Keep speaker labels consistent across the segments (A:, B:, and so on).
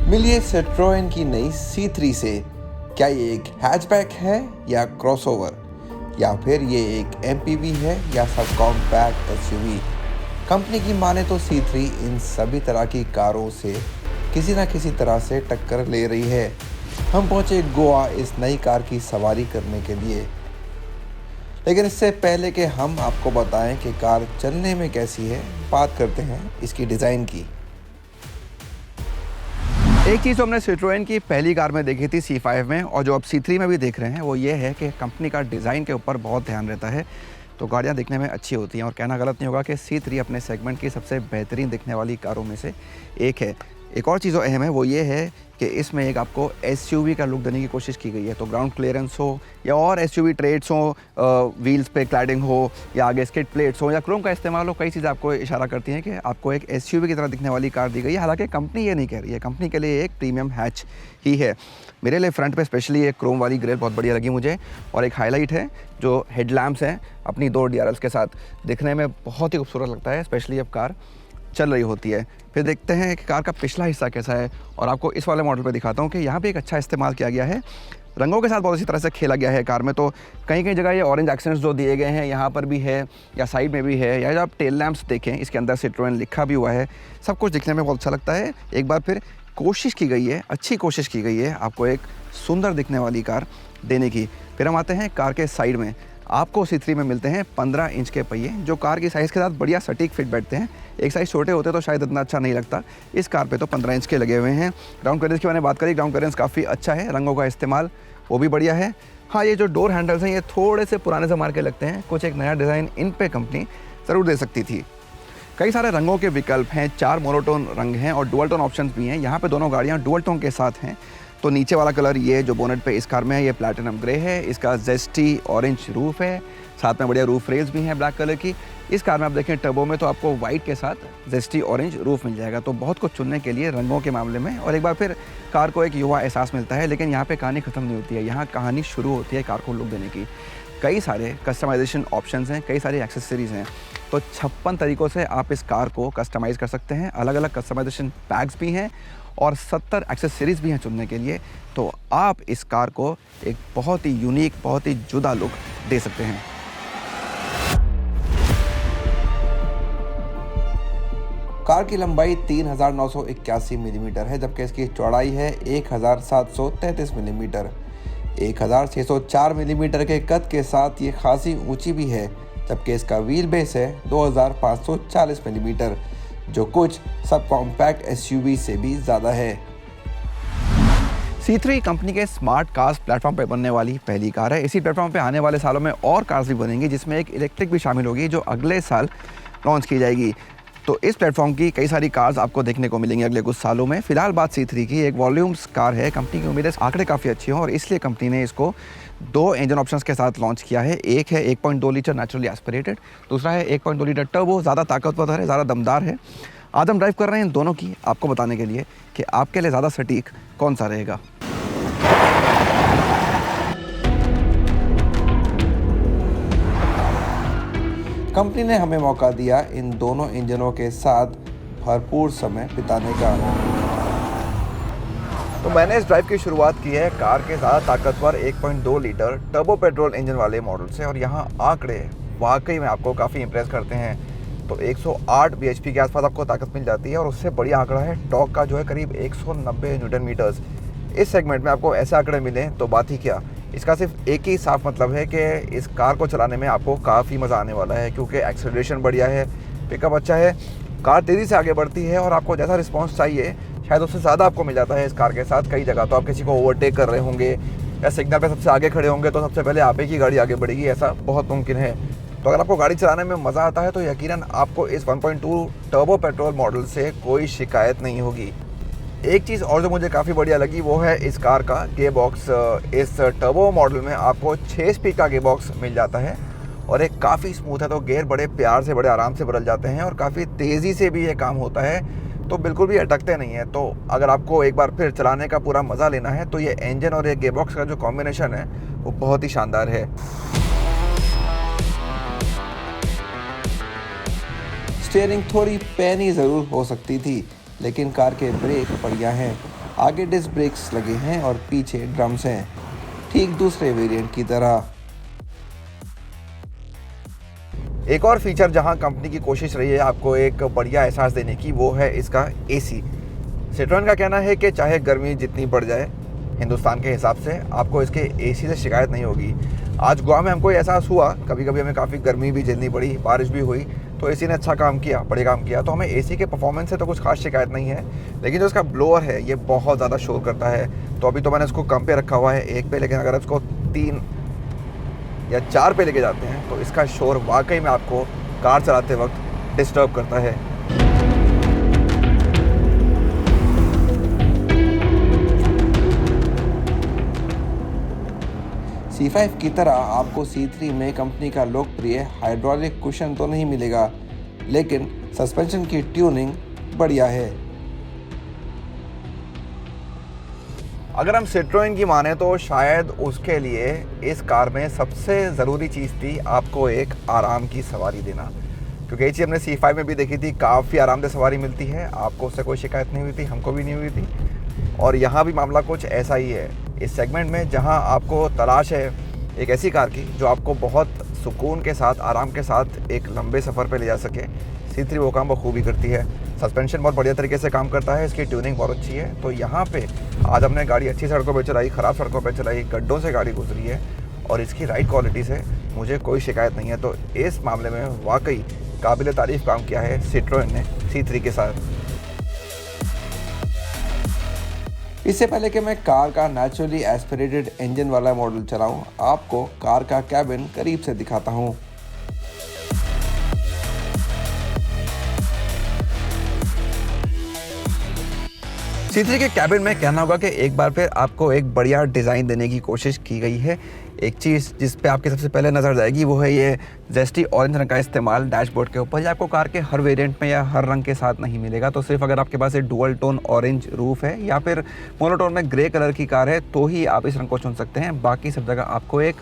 A: मिलिए सिट्रोएन की नई C3 से। क्या ये एक हैचबैक है या क्रॉसओवर, या फिर ये एक MPV है या सब कॉम्पैक्ट SUV। कंपनी की माने तो C3 इन सभी तरह की कारों से किसी न किसी तरह से टक्कर ले रही है। हम पहुंचे गोवा इस नई कार की सवारी करने के लिए, लेकिन इससे पहले कि हम आपको बताएं कि कार चलने में कैसी है, बात करते हैं इसकी डिज़ाइन की।
B: एक चीज़ तो हमने सिट्रोएन की पहली कार में देखी थी C5 में, और जो अब C3 में भी देख रहे हैं वो ये है कि कंपनी का डिज़ाइन के ऊपर बहुत ध्यान रहता है, तो गाड़ियाँ दिखने में अच्छी होती हैं। और कहना गलत नहीं होगा कि C3 अपने सेगमेंट की सबसे बेहतरीन दिखने वाली कारों में से एक है। एक और चीज़ जो अहम है वो ये है कि इसमें एक आपको SUV का लुक देने की कोशिश की गई है। तो ग्राउंड क्लियरेंस हो या और SUV ट्रेड्स हो, व्हील्स पे क्लैडिंग हो या आगे स्किड प्लेट्स हो या क्रोम का इस्तेमाल हो, कई चीज़ें आपको इशारा करती हैं कि आपको एक SUV की तरह दिखने वाली कार दी गई है। हालांकि कंपनी ये नहीं कह रही है, कंपनी के लिए एक प्रीमियम हैच ही है। मेरे लिए फ्रंट पे स्पेशली एक क्रोम वाली ग्रिल बहुत बढ़िया लगी मुझे, और एक हाईलाइट है जो हेडलैम्प्स हैं अपनी 2 DRLs के साथ, दिखने में बहुत ही खूबसूरत लगता है, स्पेशली अब कार चल रही होती है। फिर देखते हैं कि कार का पिछला हिस्सा कैसा है, और आपको इस वाले मॉडल पे दिखाता हूँ कि यहाँ पे एक अच्छा इस्तेमाल किया गया है। रंगों के साथ बहुत अच्छी तरह से खेला गया है कार में। तो कहीं कहीं जगह ये ऑरेंज एक्सेंट्स जो दिए गए हैं यहाँ पर भी है, या साइड में भी है, या जब आप टेल लैम्प्स देखें इसके अंदर सिट्रोएन लिखा भी हुआ है। सब कुछ दिखने में बहुत अच्छा लगता है। एक बार फिर कोशिश की गई है, अच्छी कोशिश की गई है आपको एक सुंदर दिखने वाली कार देने की। फिर हम आते हैं कार के साइड में। आपको C3 में मिलते हैं 15 इंच के पहिए, जो कार की साइज़ के साथ बढ़िया सटीक फिट बैठते हैं। एक साइज़ छोटे होते तो शायद इतना अच्छा नहीं लगता, इस कार पे तो 15 इंच के लगे हुए हैं। ग्राउंड क्लियरेंस की मैंने बात करी, ग्राउंड क्लियरेंस काफ़ी अच्छा है, रंगों का इस्तेमाल वो भी बढ़िया है। हाँ, ये जो डोर हैंडल्स हैं ये थोड़े से पुराने ज़माने के लगते हैं, कुछ एक नया डिज़ाइन इन पे कंपनी ज़रूर दे सकती थी। कई सारे रंगों के विकल्प हैं, 4 मोनोटोन रंग हैं और डुअल टोन ऑप्शंस भी हैं। यहाँ पे दोनों गाड़ियाँ डुअल टोन के साथ हैं। तो नीचे वाला कलर ये जो बोनेट पे इस कार में है ये प्लैटिनम ग्रे है, इसका जेस्टी ऑरेंज रूफ है, साथ में बढ़िया रूफ रेल्स भी हैं ब्लैक कलर की। इस कार में आप देखें टर्बो में तो आपको वाइट के साथ जेस्टी ऑरेंज रूफ मिल जाएगा। तो बहुत कुछ चुनने के लिए रंगों के मामले में, और एक बार फिर कार को एक युवा एहसास मिलता है। लेकिन यहाँ पे कहानी ख़त्म नहीं होती है, यहाँ कहानी शुरू होती है कार को लुक देने की। कई सारे कस्टमाइजेशन ऑप्शंस हैं, कई सारी एक्सेसरीज़ हैं। तो 56 तरीक़ों से आप इस कार को कस्टमाइज़ कर सकते हैं। अलग अलग कस्टमाइजेशन पैक्स भी हैं और 70 एक्सेसरीज़ भी हैं चुनने के लिए। तो आप इस कार को एक बहुत ही यूनिक, बहुत ही जुदा लुक दे सकते हैं।
A: कार की लंबाई 3981 मिलीमीटर है, जबकि इसकी चौड़ाई है 1733 मिलीमीटर। 1604 मिलीमीटर के कद के साथ ये खासी ऊंची भी है, जबकि इसका व्हील बेस है 2540 मिलीमीटर, जो कुछ सब कॉम्पैक्ट SUV से भी ज़्यादा है।
B: C3 कंपनी के स्मार्ट कार्स प्लेटफॉर्म पर बनने वाली पहली कार है। इसी प्लेटफॉर्म पे आने वाले सालों में और कार्स भी बनेंगी, जिसमें एक इलेक्ट्रिक भी शामिल होगी जो अगले साल लॉन्च की जाएगी। तो इस प्लेटफॉर्म की कई सारी कार्स आपको देखने को मिलेंगी अगले कुछ सालों में। फिलहाल बात C3 की, एक वॉल्यूम्स कार है। कंपनी की उम्मीद है आंकड़े काफ़ी अच्छे हों, और इसलिए कंपनी ने इसको 2 इंजन ऑप्शंस के साथ लॉन्च किया है। एक है 1.2 लीटर नेचुरली एस्पिरेटेड, दूसरा है 1.2 लीटर टर्बो। ज़्यादा ताकतवर है, ज़्यादा दमदार है। आज हम ड्राइव कर रहे हैं दोनों की, आपको बताने के लिए कि आपके लिए ज़्यादा सटीक कौन सा रहेगा।
A: कंपनी ने हमें मौका दिया इन दोनों इंजनों के साथ भरपूर समय बिताने का।
B: तो मैंने इस ड्राइव की शुरुआत की है कार के ज़्यादा ताकतवर 1.2 लीटर टर्बो पेट्रोल इंजन वाले मॉडल से, और यहाँ आंकड़े वाकई में आपको काफ़ी इंप्रेस करते हैं। तो 108 bhp के आसपास आपको ताकत मिल जाती है, और उससे बड़ी आंकड़ा है टॉर्क का, जो है करीब 190 न्यूटन मीटर्स। इस सेगमेंट में आपको ऐसे आंकड़े मिलें तो बात ही क्या। इसका सिर्फ एक ही साफ मतलब है कि इस कार को चलाने में आपको काफ़ी मज़ा आने वाला है, क्योंकि एक्सेलरेशन बढ़िया है, पिकअप अच्छा है, कार तेज़ी से आगे बढ़ती है, और आपको जैसा रिस्पांस चाहिए शायद उससे ज़्यादा आपको मिल जाता है इस कार के साथ। कई जगह तो आप किसी को ओवरटेक कर रहे होंगे या सिग्नल पे सबसे आगे खड़े होंगे तो सबसे पहले आप ही की गाड़ी आगे बढ़ेगी, ऐसा बहुत मुमकिन है। तो अगर आपको गाड़ी चलाने में मज़ा आता है तो यकीनन आपको इस 1.2 टर्बो पेट्रोल मॉडल से कोई शिकायत नहीं होगी। एक चीज़ और जो मुझे काफ़ी बढ़िया लगी वो है इस कार का गियर बॉक्स। इस टर्बो मॉडल में आपको 6 स्पीड का गियर बॉक्स मिल जाता है, और एक काफ़ी स्मूथ है, तो गियर बड़े प्यार से, बड़े आराम से बदल जाते हैं, और काफ़ी तेज़ी से भी ये काम होता है, तो बिल्कुल भी अटकते नहीं है। तो अगर आपको एक बार फिर चलाने का पूरा मज़ा लेना है तो ये इंजन और ये गियर बॉक्स का जो कॉम्बिनेशन है वो बहुत ही शानदार है।
A: स्टीयरिंग थोड़ी पैनी ज़रूर हो सकती थी, लेकिन कार के ब्रेक बढ़िया हैं। आगे डिस्क ब्रेक्स लगे हैं और पीछे ड्रम्स हैं, ठीक दूसरे वेरिएंट की तरह।
B: एक और फीचर जहां कंपनी की कोशिश रही है आपको एक बढ़िया एहसास देने की, वो है इसका एसी। सिट्रोएन का कहना है कि चाहे गर्मी जितनी बढ़ जाए हिंदुस्तान के हिसाब से, आपको इसके एसी से शिकायत नहीं होगी। आज गोवा में हमको एहसास हुआ, कभी कभी हमें काफ़ी गर्मी भी झेलनी पड़ी, बारिश भी हुई, तो एसी ने अच्छा काम किया, बड़े काम किया। तो हमें एसी के परफॉर्मेंस से तो कुछ खास शिकायत नहीं है, लेकिन जो इसका ब्लोअर है ये बहुत ज़्यादा शोर करता है। तो अभी तो मैंने इसको कम पे रखा हुआ है 1 पे, लेकिन अगर इसको 3 या 4 पे लेके जाते हैं तो इसका शोर वाकई में आपको कार चलाते वक्त डिस्टर्ब करता है।
A: C5 की तरह आपको C3 में कंपनी का लोकप्रिय हाइड्रोलिक कुशन तो नहीं मिलेगा, लेकिन सस्पेंशन की ट्यूनिंग बढ़िया है।
B: अगर हम सिट्रोएन की माने तो शायद उसके लिए इस कार में सबसे ज़रूरी चीज़ थी आपको एक आराम की सवारी देना, क्योंकि ये चीज़ हमने C5 में भी देखी थी, काफ़ी आरामदेह सवारी मिलती है, आपको उससे कोई शिकायत नहीं हुई थी, हमको भी नहीं हुई थी। और यहाँ भी मामला कुछ ऐसा ही है इस सेगमेंट में, जहाँ आपको तलाश है एक ऐसी कार की जो आपको बहुत सुकून के साथ, आराम के साथ एक लंबे सफ़र पे ले जा सके। C3 वो काम बखूबी करती है। सस्पेंशन बहुत बढ़िया तरीके से काम करता है, इसकी ट्यूनिंग बहुत अच्छी है। तो यहाँ पे आज हमने गाड़ी अच्छी सड़कों पे चलाई, ख़राब सड़कों पे चलाई, गड्ढों से गाड़ी गुजरी है और इसकी राइड क्वालिटी से मुझे कोई शिकायत नहीं है। तो इस मामले में वाकई काबिल तारीफ़ काम किया है सिट्रोएन ने C3 के साथ।
A: इससे पहले कि मैं कार का नेचुरली एस्पिरेटेड इंजन वाला मॉडल चलाऊं, आपको कार का कैबिन करीब से दिखाता हूं।
B: C3 के कैबिन में कहना होगा कि एक बार फिर आपको एक बढ़िया डिज़ाइन देने की कोशिश की गई है। एक चीज़ जिस पे आपके सबसे पहले नज़र जाएगी वो है ये जेस्टी ऑरेंज रंग का इस्तेमाल डैशबोर्ड के ऊपर। ये आपको कार के हर वेरिएंट में या हर रंग के साथ नहीं मिलेगा। तो सिर्फ अगर आपके पास एक डुअल टोन ऑरेंज रूफ है या फिर मोनोटोन में ग्रे कलर की कार है तो ही आप इस रंग को चुन सकते हैं। बाकी सब जगह आपको एक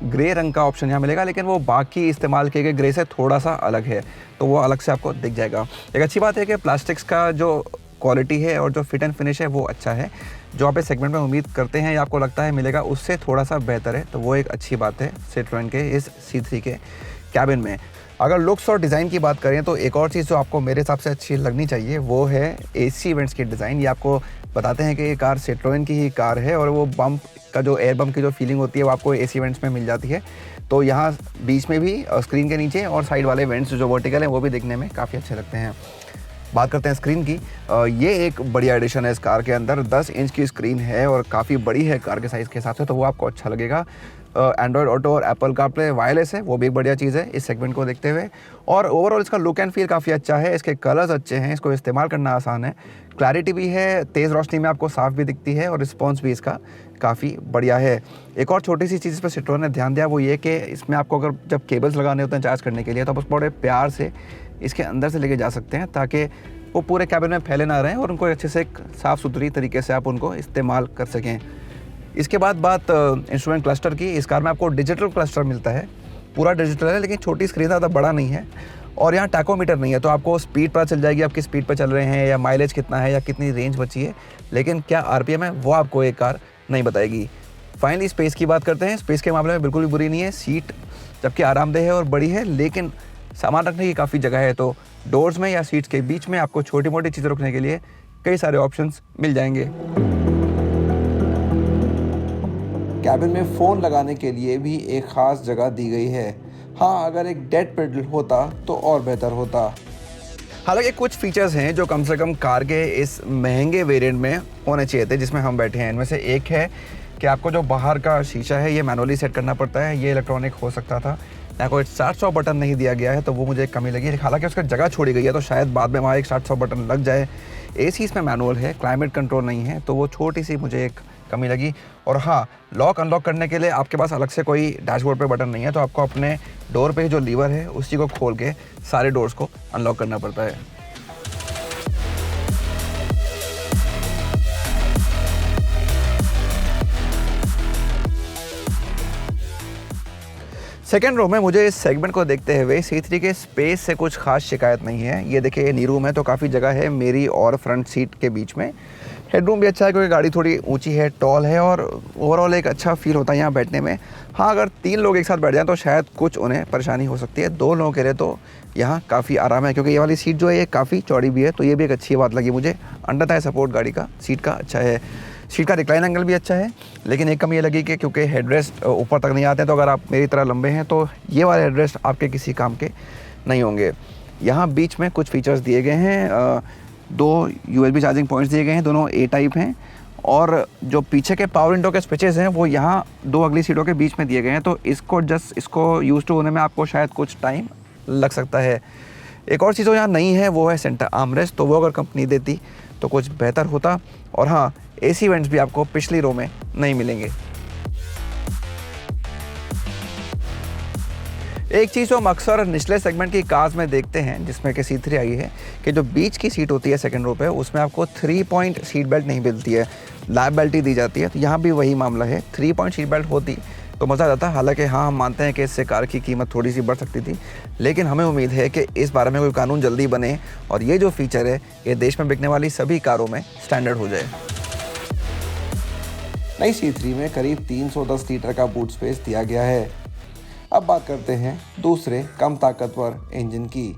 B: ग्रे रंग का ऑप्शन यहाँ मिलेगा, लेकिन वो बाकी इस्तेमाल किए गए ग्रे से थोड़ा सा अलग है, तो वो अलग से आपको दिख जाएगा। एक अच्छी बात है कि प्लास्टिक्स का जो क्वालिटी है और जो फिट एंड फिनिश है वो अच्छा है। जो आप इस सेगमेंट में उम्मीद करते हैं या आपको लगता है मिलेगा, उससे थोड़ा सा बेहतर है, तो वो एक अच्छी बात है सिट्रोएन के इस C3 के कैबिन में। अगर लुक्स और डिज़ाइन की बात करें तो एक और चीज़ जो आपको मेरे हिसाब से अच्छी लगनी चाहिए वो है AC वेंट्स की डिज़ाइन। ये आपको बताते हैं कि ये कार सिट्रोएन की ही कार है और वो बम्प का जो एयर बम्प की जो फीलिंग होती है वो आपको AC वेंट्स में मिल जाती है। तो यहाँ बीच में भी स्क्रीन के नीचे और साइड वाले वेंट्स जो वर्टिकल हैं वो भी दिखने में काफ़ी अच्छे लगते हैं। बात करते हैं स्क्रीन की। ये एक बढ़िया एडिशन है इस कार के अंदर। 10 इंच की स्क्रीन है और काफ़ी बड़ी है कार के साइज़ के हिसाब से, तो वो आपको अच्छा लगेगा। एंड्रॉयड ऑटो और एप्पल कारप्ले वायरलेस है, वो भी एक बढ़िया चीज़ है इस सेगमेंट को देखते हुए। और ओवरऑल इसका लुक एंड फील काफ़ी अच्छा है, इसके कलर्स अच्छे हैं, इसको इस्तेमाल करना आसान है, क्लैरिटी भी है, तेज़ रोशनी में आपको साफ भी दिखती है और रिस्पॉन्स भी इसका काफ़ी बढ़िया है। एक और छोटी सी चीज़ इस पर सिट्रोएन ने ध्यान दिया वो ये कि इसमें आपको अगर जब केबल्स लगाने होते हैं चार्ज करने के लिए तो आप उसको बड़े प्यार से इसके अंदर से लेके जा सकते हैं, ताकि वो पूरे कैबिन में फैले ना रहें और उनको अच्छे से एक साफ़ सुथरी तरीके से आप उनको इस्तेमाल कर सकें। इसके बाद बात इंस्ट्रूमेंट क्लस्टर की। इस कार में आपको डिजिटल क्लस्टर मिलता है, पूरा डिजिटल है लेकिन छोटी स्क्रीन ज़्यादा बड़ा नहीं है और यहाँ टैकोमीटर नहीं है, तो आपको स्पीड पता चल जाएगी आप किस स्पीड पर चल रहे हैं या माइलेज कितना है या कितनी रेंज बची है, लेकिन क्या RPM है वो आपको एक कार नहीं बताएगी। फाइनली स्पेस की बात करते हैं। स्पेस के मामले में बिल्कुल भी बुरी नहीं है, सीट जबकि आरामदेह है और बड़ी है, लेकिन सामान रखने की काफ़ी जगह है, तो डोर्स में या सीट्स के बीच में आपको छोटी मोटी चीज़ें रखने के लिए कई सारे ऑप्शंस मिल जाएंगे।
A: कैबिन में फ़ोन लगाने के लिए भी एक ख़ास जगह दी गई है। हाँ, अगर एक डेड पेडल होता तो और बेहतर होता।
B: हालांकि कुछ फीचर्स हैं जो कम से कम कार के इस महंगे वेरिएंट में होने चाहिए थे जिसमें हम बैठे हैं। इनमें से एक है कि आपको जो बाहर का शीशा है ये मैनुअली सेट करना पड़ता है, ये इलेक्ट्रॉनिक हो सकता था। यहाँ कोई स्टार्ट स्टॉप बटन नहीं दिया गया है, तो वो मुझे एक कमी लगी। हालांकि उसका जगह छोड़ी गई है तो शायद बाद में वहाँ एक स्टार्ट स्टॉप बटन लग जाए। AC इसमें मैनुअल है, क्लाइमेट कंट्रोल नहीं है, तो वो छोटी सी मुझे एक कमी लगी। और हाँ, लॉक अनलॉक करने के लिए आपके पास अलग से कोई डैशबोर्ड पे बटन नहीं है, तो आपको अपने डोर पे जो लीवर है उसी को खोल के सारे डोर्स को अनलॉक करना पड़ता है। सेकेंड रो में मुझे इस सेगमेंट को देखते हुए C3 के स्पेस से कुछ खास शिकायत नहीं है। ये देखिए, नी रूम है तो काफ़ी जगह है मेरी और फ्रंट सीट के बीच में। हेडरूम भी अच्छा है क्योंकि गाड़ी थोड़ी ऊंची है, टॉल है और ओवरऑल एक अच्छा फील होता है यहाँ बैठने में। हाँ, अगर 3 लोग एक साथ बैठ जाएं तो शायद कुछ उन्हें परेशानी हो सकती है। 2 लोगों के लिए तो यहाँ काफ़ी आराम है क्योंकि ये वाली सीट जो है ये काफ़ी चौड़ी भी है, तो ये भी एक अच्छी बात लगी मुझे। अंडर थाई सपोर्ट गाड़ी का सीट का अच्छा है, सीट का रिक्लाइन एंगल भी अच्छा है। लेकिन एक कमी ये लगी कि क्योंकि हेडरेस्ट ऊपर तक नहीं आते हैं, तो अगर आप मेरी तरह लंबे हैं तो ये वाले हेडरेस्ट आपके किसी काम के नहीं होंगे। यहाँ बीच में कुछ फीचर्स दिए गए हैं, 2 USB चार्जिंग पॉइंट्स दिए गए हैं, दोनों A टाइप हैं। और जो पीछे के पावर विंडो के स्विचेस हैं वो यहाँ 2 अगली सीटों के बीच में दिए गए हैं, तो इसको यूज़ टू होने में आपको शायद कुछ टाइम लग सकता है। एक और चीज़ जो यहाँ नहीं है वो है सेंटर आर्मरेस्ट, तो वो अगर कंपनी देती तो कुछ बेहतर होता। और हाँ, AC वेंट्स भी आपको पिछली रो में नहीं मिलेंगे। एक चीज़ जो हम अक्सर निचले सेगमेंट की कार्स में देखते हैं जिसमें कि C3 आई है कि जो बीच की सीट होती है सेकंड रो पे, उसमें आपको 3 पॉइंट सीट बेल्ट नहीं मिलती है, लैप बेल्ट ही दी जाती है। तो यहाँ भी वही मामला है, 3 पॉइंट सीट बेल्ट होती तो मज़ा आ जाता। हालांकि हाँ, हम मानते हैं कि इससे कार की कीमत थोड़ी सी बढ़ सकती थी, लेकिन हमें उम्मीद है कि इस बारे में कोई कानून जल्दी बने और ये जो फीचर है ये देश में बिकने वाली सभी कारों में स्टैंडर्ड हो जाए।
A: नई C3 में करीब 310 लीटर का बूट स्पेस दिया गया है। अब बात करते हैं दूसरे कम ताकतवर इंजन की।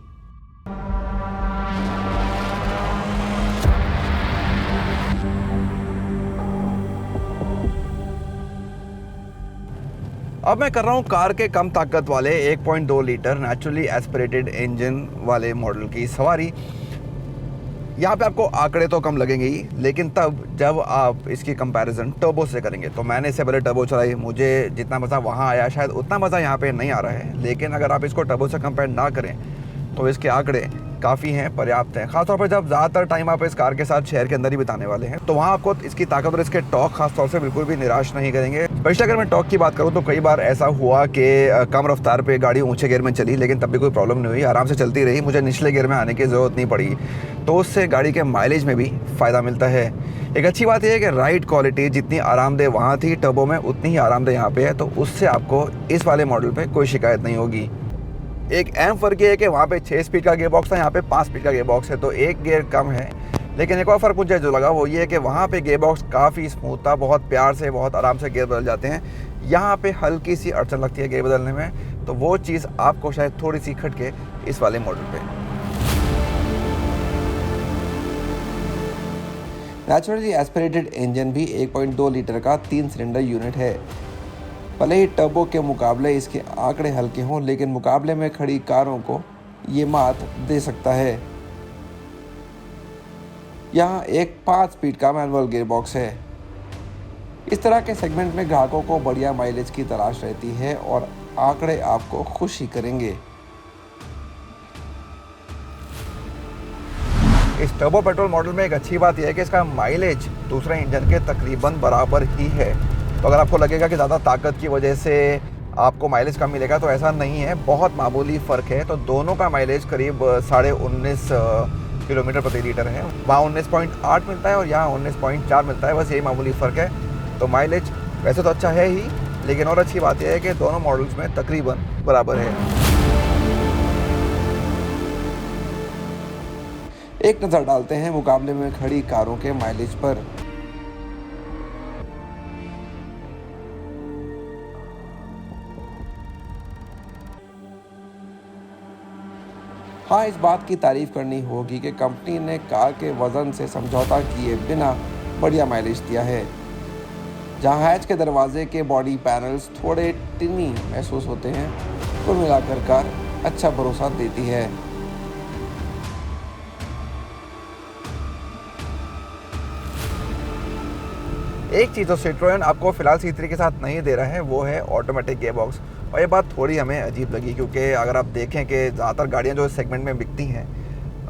B: अब मैं कर रहा हूँ कार के कम ताकत वाले 1.2 लीटर नेचुरली एस्पिरेटेड इंजन वाले मॉडल की सवारी। यहाँ पे आपको आंकड़े तो कम लगेंगे ही, लेकिन तब जब आप इसकी कंपैरिजन टर्बो से करेंगे। तो मैंने इससे पहले टर्बो चलाई, मुझे जितना मज़ा वहाँ आया शायद उतना मज़ा यहाँ पे नहीं आ रहा है। लेकिन अगर आप इसको टर्बो से कंपेयर ना करें तो इसके आंकड़े काफ़ी हैं, पर्याप्त हैं। खासतौर पर जब ज़्यादातर टाइम आप इस कार के साथ शहर के अंदर ही बिताने वाले हैं तो वहाँ आपको इसकी ताकत और इसके टॉर्क खासतौर से बिल्कुल भी निराश नहीं करेंगे। स्पेशली अगर मैं टॉर्क की बात करूँ तो कई बार ऐसा हुआ कि कम रफ्तार पे गाड़ी ऊंचे गियर में चली, लेकिन तब भी कोई प्रॉब्लम नहीं हुई, आराम से चलती रही, मुझे निचले गियर में आने की ज़रूरत नहीं पड़ी। तो उससे गाड़ी के माइलेज में भी फ़ायदा मिलता है। एक अच्छी बात यह है कि राइड क्वालिटी जितनी आरामदेह वहाँ थी टर्बो में, उतनी ही आरामदेह यहाँ पे है, तो उससे आपको इस वाले मॉडल पे कोई शिकायत नहीं होगी। एक अहम फ़र्क ये है कि वहाँ पे 6 स्पीड का गियर बॉक्स था, यहाँ पे 5 स्पीड का गियर बॉक्स है, तो एक गियर कम है। लेकिन एक और फ़र्क मुझे जो लगा वो ये है कि वहाँ पे गियर बॉक्स काफ़ी स्मूथ था, बहुत प्यार से बहुत आराम से गियर बदल जाते हैं। यहाँ पे हल्की सी अड़चन लगती है गियर बदलने में, तो वो चीज़ आपको शायद थोड़ी सी खटके इस वाले मॉडल पे।
A: नेचुरली एस्पिरेटेड इंजन भी 1.2 लीटर का 3 सिलेंडर यूनिट है। भले ही टर्बो के मुकाबले इसके आंकड़े हल्के हों, लेकिन मुकाबले में खड़ी कारों को ये मात दे सकता है। यहाँ एक 5 स्पीड का मैनुअल गियर बॉक्स है। इस तरह के सेगमेंट में ग्राहकों को बढ़िया माइलेज की तलाश रहती है और आंकड़े आपको खुश ही करेंगे।
B: इस टर्बो पेट्रोल मॉडल में एक अच्छी बात यह है कि इसका माइलेज दूसरे इंजन के तकरीबन बराबर ही है। तो अगर आपको लगेगा कि ज़्यादा ताकत की वजह से आपको माइलेज कम मिलेगा तो ऐसा नहीं है, बहुत मामूली फ़र्क है। तो दोनों का माइलेज करीब 19.5 किलोमीटर प्रति लीटर है। वहाँ 19.8 मिलता है और यहाँ 19.4 मिलता है, बस यही मामूली फ़र्क है। तो माइलेज वैसे तो अच्छा है ही, लेकिन और अच्छी बात यह है कि दोनों मॉडल्स में तकरीबन बराबर है।
A: एक नज़र डालते हैं मुकाबले में खड़ी कारों के माइलेज पर। हाँ, इस बात की तारीफ करनी होगी कि कंपनी ने कार के वजन से समझौता किए बिना बढ़िया माइलेज दिया है। जहां हैच के दरवाजे के बॉडी पैनल्स थोड़े टिनी महसूस होते हैं, कुल मिलाकर कार अच्छा भरोसा देती है।
B: एक चीज़ जो सिट्रोएन आपको फिलहाल C3 के साथ नहीं दे रहा है वो है ऑटोमेटिक गियर बॉक्स। और ये बात थोड़ी हमें अजीब लगी क्योंकि अगर आप देखें कि ज़्यादातर गाड़ियाँ जो इस सेगमेंट में बिकती हैं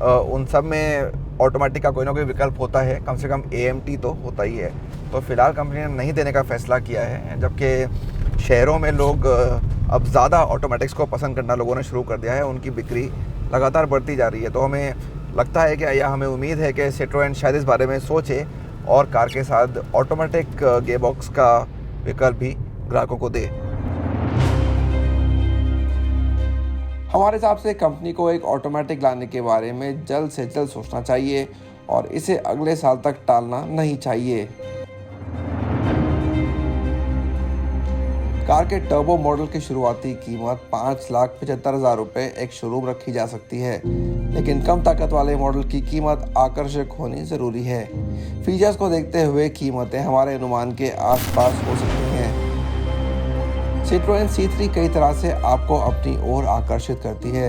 B: उन सब में ऑटोमेटिक का कोई ना कोई विकल्प होता है, कम से कम AMT तो होता ही है। तो फिलहाल कंपनी ने नहीं देने का फैसला किया है, जबकि शहरों में लोग अब ज़्यादा ऑटोमेटिक्स को पसंद करना लोगों ने शुरू कर दिया है, उनकी बिक्री लगातार बढ़ती जा रही है। तो हमें लगता है कि या हमें उम्मीद है कि सिट्रोएन शायद इस बारे में सोचे और कार के साथ ऑटोमेटिक गियर बॉक्स का विकल्प भी ग्राहकों को दे।
A: हमारे हिसाब से कंपनी को एक ऑटोमेटिक लाने के बारे में जल्द से जल्द सोचना चाहिए और इसे अगले साल तक टालना नहीं चाहिए। कार के टर्बो मॉडल की शुरुआती कीमत 5,75,000 रुपये एक शोरूम रखी जा सकती है, लेकिन कम ताकत वाले मॉडल की कीमत आकर्षक होनी ज़रूरी है। फीचर्स को देखते हुए कीमतें हमारे अनुमान के आसपास हो सकती हैं। Citroen C3 कई तरह से आपको अपनी ओर आकर्षित करती है।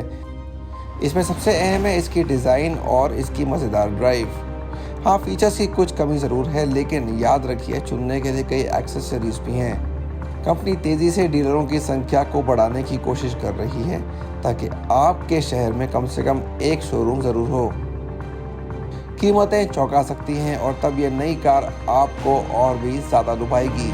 A: इसमें सबसे अहम है इसकी डिज़ाइन और इसकी मज़ेदार ड्राइव। हाँ, फीचर्स की कुछ कमी ज़रूर है, लेकिन याद रखिए चुनने के लिए कई एक्सेसरीज भी हैं। कंपनी तेज़ी से डीलरों की संख्या को बढ़ाने की कोशिश कर रही है ताकि आपके शहर में कम से कम एक शोरूम ज़रूर हो। कीमतें चौंका सकती हैं और तब ये नई कार आपको और भी ज़्यादा लुभाएगी।